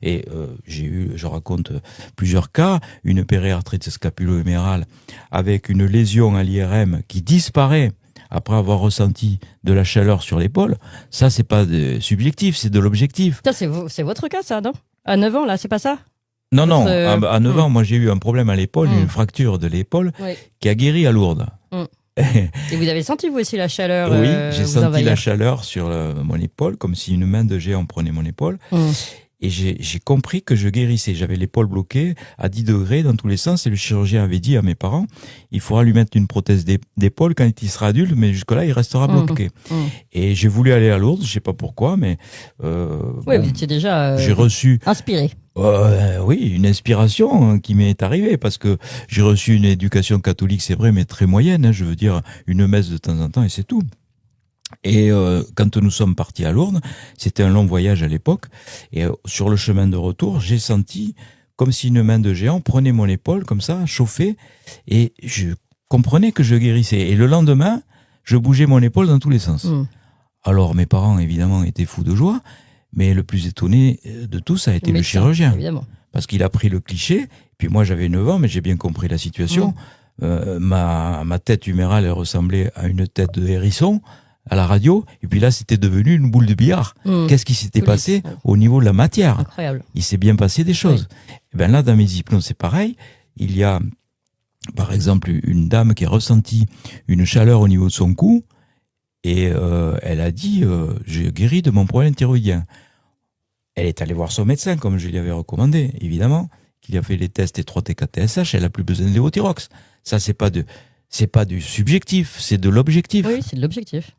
Et je raconte plusieurs cas, une périarthrite scapulo-humérale avec une lésion à l'IRM qui disparaît après avoir ressenti de la chaleur sur l'épaule. Ça, c'est pas subjectif, c'est de l'objectif. Ça, c'est votre cas, ça, non? À 9 ans, là, c'est pas ça? Non, non, Votre, à 9 ans, moi j'ai eu un problème à l'épaule, une fracture de l'épaule Oui. qui a guéri à Lourdes. Et vous avez senti, vous aussi, la chaleur Oui, j'ai vous senti envahir. la chaleur sur mon épaule, comme si une main de géant prenait mon épaule. Et j'ai compris que je guérissais. J'avais l'épaule bloquée à 10 degrés dans tous les sens. Et le chirurgien avait dit à mes parents, il faudra lui mettre une prothèse d'épaule quand il sera adulte, mais jusque-là, il restera bloqué. Et j'ai voulu aller à Lourdes, je sais pas pourquoi, mais... Oui, vous étiez déjà j'ai reçu... inspiré. Oui, une inspiration qui m'est arrivée parce que j'ai reçu une éducation catholique, c'est vrai, mais très moyenne. Je veux dire, une messe de temps en temps et c'est tout. Et quand nous sommes partis à Lourdes, c'était un long voyage à l'époque, et sur le chemin de retour, j'ai senti comme si une main de géant prenait mon épaule comme ça, chauffée, et je comprenais que je guérissais. Et le lendemain, je bougeais mon épaule dans tous les sens. Alors mes parents, évidemment, étaient fous de joie, mais le plus étonné de tout, ça a été le chirurgien. Évidemment. Parce qu'il a pris le cliché, puis moi j'avais 9 ans, mais j'ai bien compris la situation. Ma tête humérale, elle ressemblait à une tête de hérisson à la radio, et puis là c'était devenu une boule de billard. Qu'est-ce qui s'était passé au niveau de la matière? Incroyable. Il s'est bien passé des choses. Et ben là, dans mes hypnoses, c'est pareil. Il y a, par exemple, une dame qui a ressenti une chaleur au niveau de son cou, et elle a dit j'ai guéri de mon problème thyroïdien. Elle est allée voir son médecin, comme je lui avais recommandé, évidemment, qu'il a fait les tests T3, T4, TSH, elle a plus besoin de lévothyrox. Ça, c'est pas du subjectif, c'est de l'objectif. Oui, c'est de l'objectif.